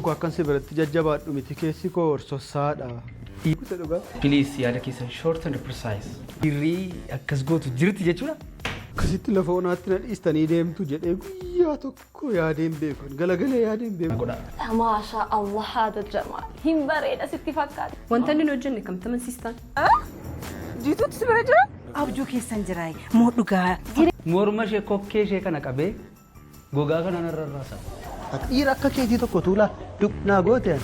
Eenyu ko akkan si biratti jajjabaadhu miti keessi koo orsossaadha. Please yaada keessan short and precise. Dirrii akkas gootu jirti jechuudha. Akkasitti lafa onaatti na dhiistanii deemtu jedhee guyyaa tokko yaadeen beeku. Galagalee yaadeen beeku. Maasha Allah haada jamaa. Hin bareeda sitti fakkaata. Wanta inni hojjenne kam tamansiistan? Jiituutti si bira jira? Abjuu keessan jiraay. Moo dhugaa. Morma ishee kokkee ishee kana qabee gogaa kana narraasa. Dhiira akka keetii tokko tuula naa goote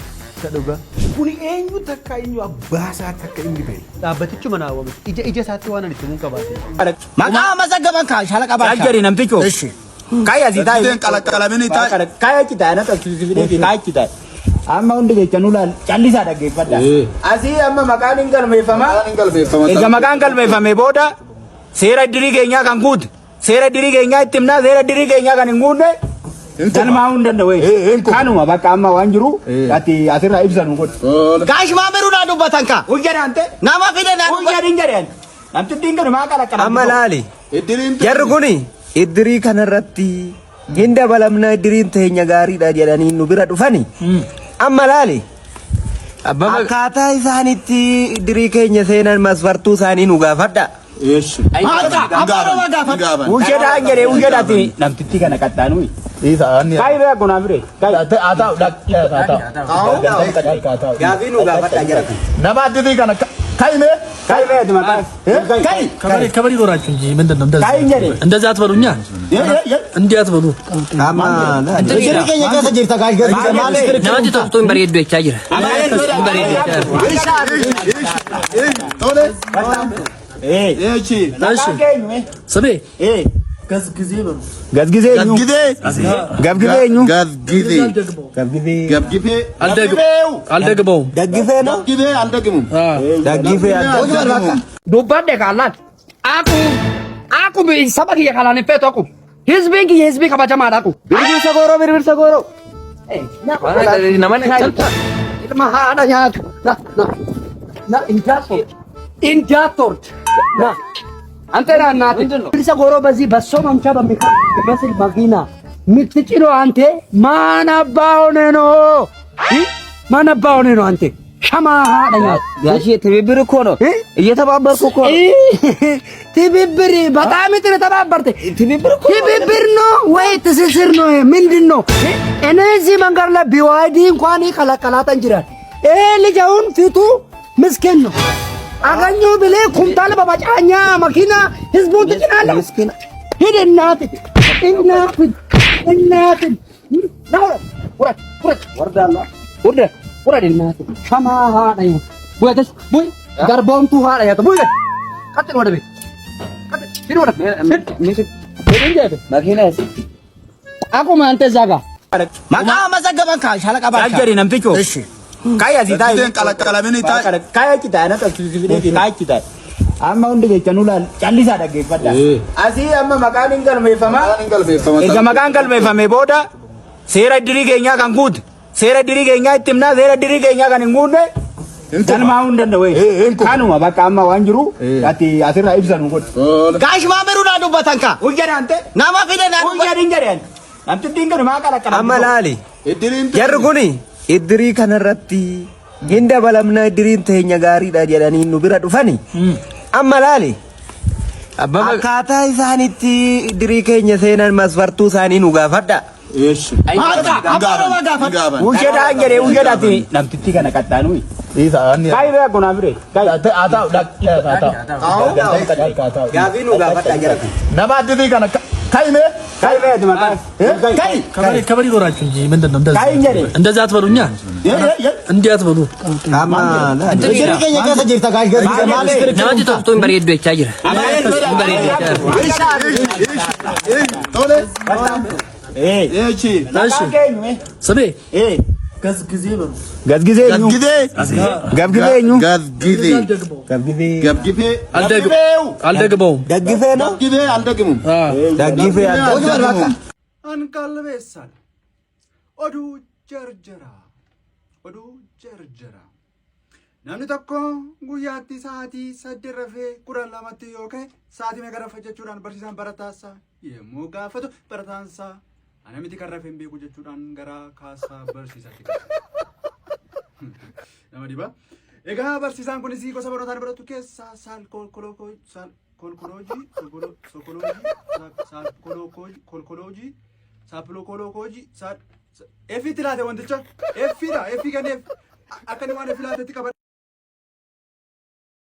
ka dhugaa. Kuni eenyu takka eenyu abbaasaa takka inni bahe. Dhaabbatichi mana hawwame. Ija isaatti waan ani itti mun qabaate. Maqaa mazaggaban kaa shalaqa baashaa. Ajjari namticho. Eshi. Kaya si taa'e. Qalaqalamini taa'e. Kaya ci taa'e nata sisibidee kaya ci taa'e. Amma hundi jechanuu laal callisaa dhaggeeffadha. Asii amma maqaan hin galmeeffama. Erga maqaan galmeeffame booda seera iddirii keenyaa kan guute. Seera iddirii keenyaa itti himnaa seera iddirii keenyaa kan hin guunne. Dalmaa hunda ndawee. Kanuma bakka amma waan jiru ati asirraa ibsan godhu. Gaash maameru naa dubbatan ka. Hujjadhaan ta'e. Nama fide naa dubbatan. Hujjadhin jedheen. Namti dingan maa qalaqqala. Amma laali. Jarri kuni iddirii kanarratti hin dabalamna iddiriin teenya gaariidha jedhanii nu bira dhufani. Amma laali. Akkaataa isaanitti iddirii keenya seenan masfartuu isaanii nu gaafadha. Yes. Hujjadhaan jedhee hujjadhaati namtitti kana qaxxaanuu. Kai bea kuna bire. Kai ata Gavi nu gaafadha jira. Nama addi kana kai me dimaka. Kai kabari gorachu nji ምንድን ነው እንደዛ kai njere. እንደዛ አትበሉኛ እንዴ አትበሉ Amma Jiri kenya kasa jirta gash gash male. Namatti tokko hin bareeddu jechaa jira. Tole. Echi. ስሜ ገዝጊዜ በሉ ገዝጊዜ አልደግመውም ደግፌ ነው ደግፌ Dubbadde kaalaan aku saba kiyya kaalaan hin feetu aku hizbiin kiyya hizbii kabajamaadha aku. birbirsa gooroo. Namoonni ilma haadha nyaatu na injaatort na አንተና እናት ልሰ ጎሮ በዚህ በሶ መምቻ በሚመስል መኪና ምትጭኖ አንተ ማን አባውነ ነው አንተ ሸማሃ ደኛ ጋሺ ትብብር እኮ ነው እየተባበርኩ እኮ ትብብር በጣም ተባበርተ ትብብር ነው ወይ ትስስር ነው ምንድነው? እነዚህ መንገድ ላይ ቢዋይዲ እንኳን ይከለከላት እንጅራል ልጅውን ፊቱ ምስኪን ነው አገኘው ብለ ኩንታል በባጫኛ መኪና ህዝቡን ትጭናለህ ምስኪን ሂድ እናት ነው ወረድ እናት ሸማሃ ነኝ ወደስ ወይ ገርቦምቱ ሃላ ያተ ወይ ቀጥል ወደ ቤት ቀጥል ሂድ ወደ ቤት መኪና አቁም አንተ እዛ ጋር maqaa mazaggaban kaa shalaqa baashaa. Ajjari namticho. Eshi. Kaya si taa'e. qalaqalamini taa'e. Kaya ci taa'e nata sisibidee kaya ci taa'e. Amma hundi jechanuu laal callisaa dhaggeeffadha. Asii amma maqaan hin galmeeffama. Erga maqaan galmeeffame booda seera iddirii keenyaa kan guute. Seera iddirii keenyaa itti himnaa seera iddirii keenyaa kan hin guunne. Dalmaa hunda ndawee. Kanuma bakka amma waan jiru ati asirraa ibsan godhu. Gaash maameru naa dubbatan ka. Hujjadhaan ta'e. Nama fide naa dubbatan. Hujjadhin jedheen. Namti dingan maa qalaqqala. Amma laali. Jarri kuni iddirii kanarratti hin dabalamna iddiriin teenya gaariidha jedhanii nu bira dhufani. Amma laali. Akkaataa isaanitti iddirii keenya seenan masfartuu isaanii nu gaafadha. Hujjadhaan jedhee hujjadhaati namtitti kana qaxxaanuu. Kai bea kuna bire. Gavi nu gaafadha jira. Nama addi kana kai bea dimaka. kabari ጎራችሁ እንጂ ምንድን ነው kai njere. እንደዛ አትበሉኛ እንዴ አትበሉ Jiri kenya kasa jirta gash gash male. namatti tokko hin bareeddu jechaa jira. Tole. ስሜ ገዝጊዜ በሉ ገዝጊዜ አልደግመውም ደግፌ ነው ደግፌ አንቀልቤሳል ኦዱ ጀርጀራ namni tokko guyyaatti sa'aatii 8 rafee 12 yookaan sa'aatii meeqa rafa jechuudhaan barsiisaan barataansaa yemmuu gaafatu barataansaa Ana miti kan rafeen beeku jechuudhaan gara kaasaa barsiisaatti. Nama dhiba. Egaa barsiisaan kunis gosa barnootaan baratu keessaa saapilookoloojii Efitti laate wanticha. Effiidha. Effii kenneef akka inni waan effi laatetti qaba.